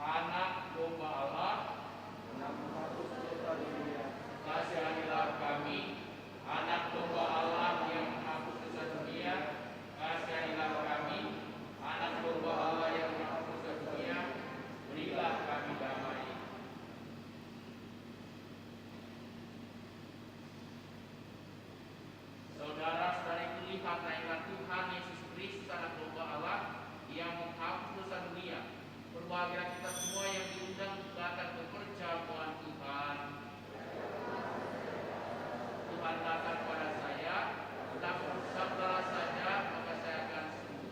Anak domba Allah, kasihanilah kami. Anak domba Allah yang menghapus dosa dunia, kasihanilah kami. Anak domba Allah yang menghapus dosa dunia, berilah kami damai. Saudara-saudariku, lihatlah inilah Tuhan Yesus Kristus, anak domba Allah yang menghapus dosa dunia. Berbahagialah kita semua yang diundang untuk datang ke perjamuan Tuhan. Tuhan datang kepada saya, tetapi bersabdalah saja, maka saya akan sembuh.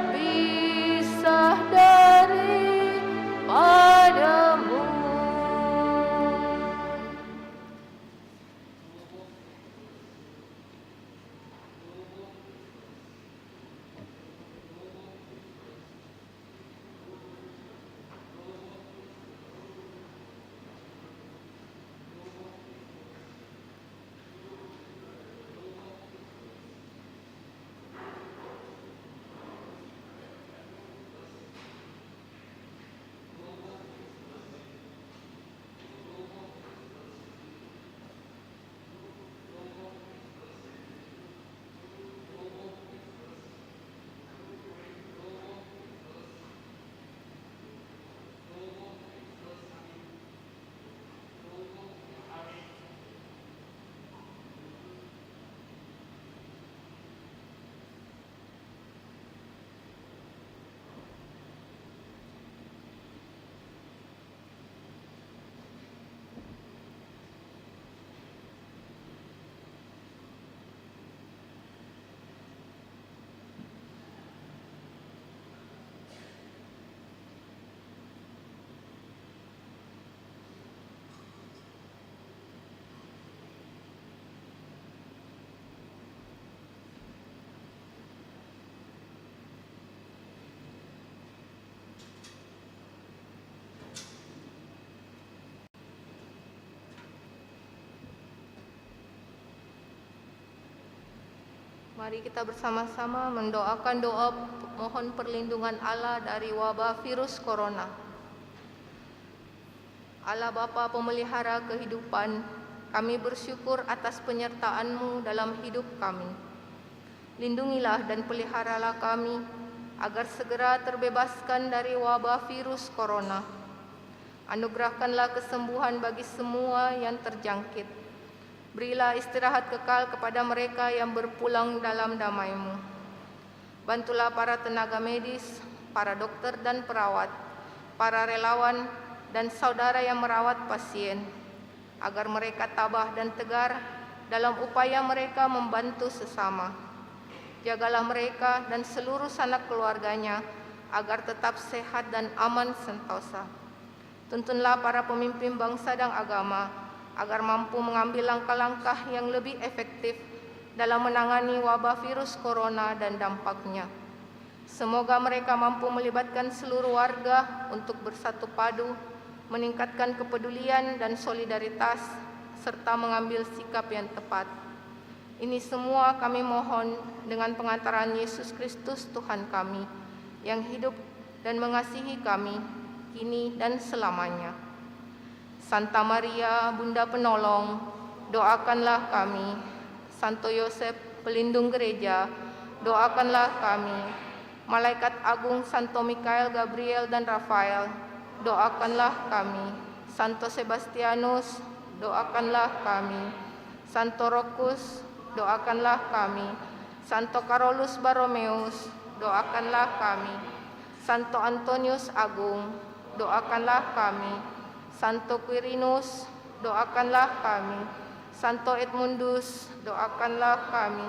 terpisah dari Mari kita bersama-sama mendoakan doa mohon perlindungan Allah dari wabah virus corona. Allah Bapa pemelihara kehidupan, kami bersyukur atas penyertaan-Mu dalam hidup kami. Lindungilah dan peliharalah kami agar segera terbebaskan dari wabah virus corona. Anugerahkanlah kesembuhan bagi semua yang terjangkit. Berilah istirahat kekal kepada mereka yang berpulang dalam damai-Mu. Bantulah para tenaga medis, para dokter dan perawat, para relawan dan saudara yang merawat pasien, agar mereka tabah dan tegar dalam upaya mereka membantu sesama. Jagalah mereka dan seluruh sanak keluarganya agar tetap sehat dan aman sentosa. Tuntunlah para pemimpin bangsa dan agama agar mampu mengambil langkah-langkah yang lebih efektif dalam menangani wabah virus corona dan dampaknya. Semoga mereka mampu melibatkan seluruh warga untuk bersatu padu, meningkatkan kepedulian dan solidaritas, serta mengambil sikap yang tepat. Ini semua kami mohon dengan pengantaran Yesus Kristus Tuhan kami, yang hidup dan mengasihi kami, kini dan selamanya. Santa Maria, Bunda Penolong, doakanlah kami. Santo Yosef, pelindung gereja, doakanlah kami. Malaikat agung Santo Mikael, Gabriel, dan Rafael, doakanlah kami. Santo Sebastianus, doakanlah kami. Santo Rokus, doakanlah kami. Santo Carolus Borromeus, doakanlah kami. Santo Antonius Agung, doakanlah kami. Santo Quirinus, doakanlah kami. Santo Edmundus, doakanlah kami.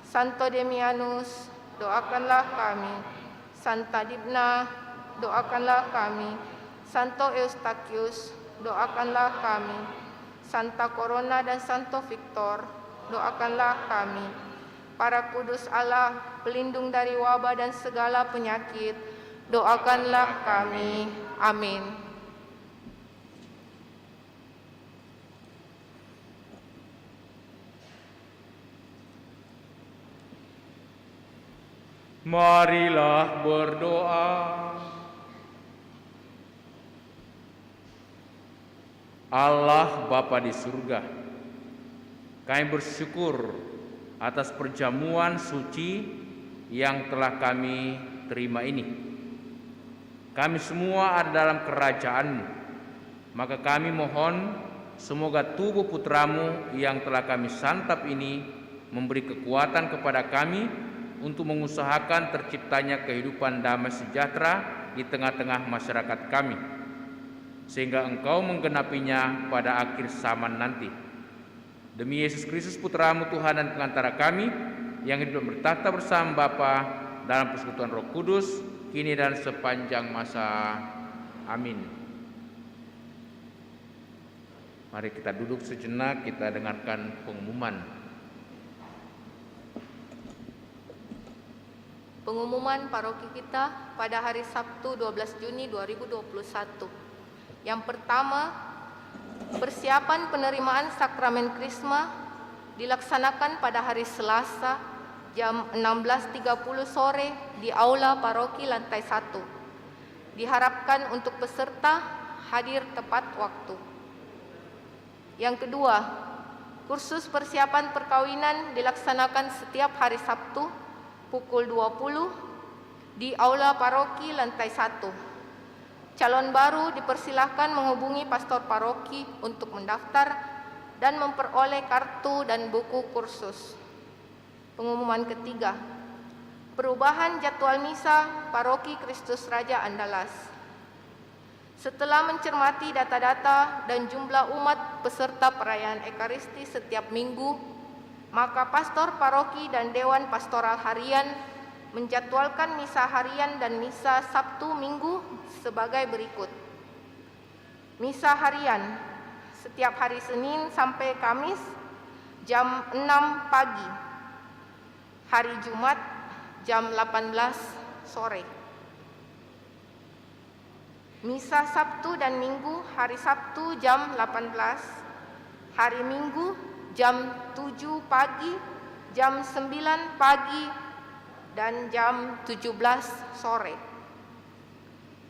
Santo Demianus, doakanlah kami. Santa Dibna, doakanlah kami. Santo Eustachius, doakanlah kami. Santa Corona dan Santo Victor, doakanlah kami. Para kudus Allah, pelindung dari wabah dan segala penyakit, doakanlah kami. Amin. Marilah berdoa. Allah Bapa di surga, kami bersyukur atas perjamuan suci yang telah kami terima ini. Kami semua ada dalam kerajaan-Mu, maka kami mohon semoga tubuh Putra-Mu yang telah kami santap ini memberi kekuatan kepada kami untuk mengusahakan terciptanya kehidupan damai sejahtera di tengah-tengah masyarakat kami, sehingga Engkau menggenapinya pada akhir zaman nanti. Demi Yesus Kristus Putra-Mu Tuhan dan pengantara kami, yang hidup dan bertahta bersama Bapa dalam persekutuan Roh Kudus, kini dan sepanjang masa. Amin. Mari kita duduk sejenak, kita dengarkan pengumuman. Pengumuman paroki kita pada hari Sabtu 12 Juni 2021. Yang pertama, persiapan penerimaan sakramen Krisma dilaksanakan pada hari Selasa jam 16.30 sore di Aula Paroki lantai 1. Diharapkan untuk peserta hadir tepat waktu. Yang kedua, kursus persiapan perkawinan dilaksanakan setiap hari Sabtu pukul 20 di Aula Paroki lantai 1. Calon baru dipersilahkan menghubungi pastor paroki untuk mendaftar dan memperoleh kartu dan buku kursus. Pengumuman ketiga, perubahan jadwal misa Paroki Kristus Raja Andalas. Setelah mencermati data-data dan jumlah umat peserta perayaan Ekaristi setiap minggu, maka pastor paroki dan dewan pastoral harian menjadwalkan misa harian dan misa Sabtu Minggu sebagai berikut. Misa harian setiap hari Senin sampai Kamis jam 6 pagi. Hari Jumat jam 18 sore. Misa Sabtu dan Minggu hari Sabtu jam 18, hari Minggu jam 7 pagi jam 9 pagi dan jam 17 sore.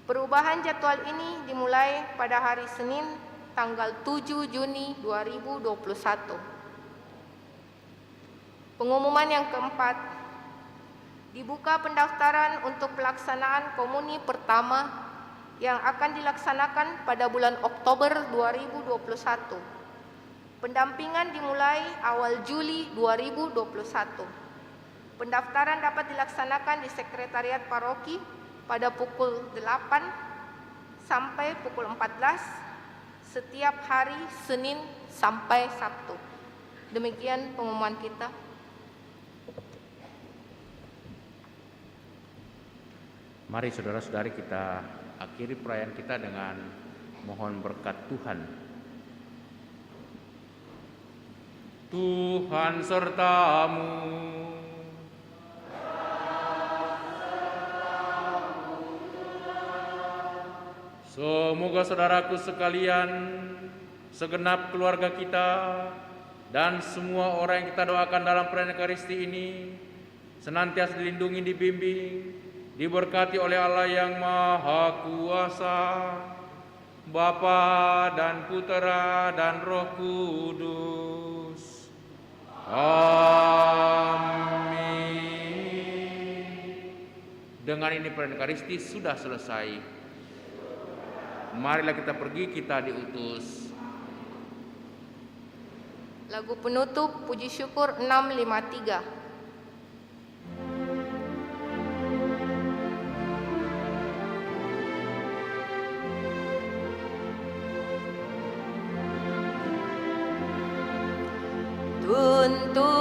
Perubahan jadwal ini dimulai pada hari Senin tanggal 7 Juni 2021. Pengumuman yang keempat, dibuka pendaftaran untuk pelaksanaan komuni pertama yang akan dilaksanakan pada bulan Oktober 2021. Pendampingan dimulai awal Juli 2021. Pendaftaran dapat dilaksanakan di Sekretariat Paroki pada pukul 8 sampai pukul 14 setiap hari Senin sampai Sabtu. Demikian pengumuman kita. Mari saudara-saudari kita akhiri perayaan kita dengan mohon berkat Tuhan. Tuhan sertamu. Semoga saudaraku sekalian, segenap keluarga kita, dan semua orang yang kita doakan dalam perayaan Ekaristi ini senantiasa dilindungi, dibimbing, diberkati oleh Allah yang Maha Kuasa, Bapa dan Putera dan Roh Kudus. Amin. Dengan ini perayaan Ekaristi sudah selesai. Marilah kita pergi, kita diutus. Lagu penutup Puji Syukur 653. Tuntun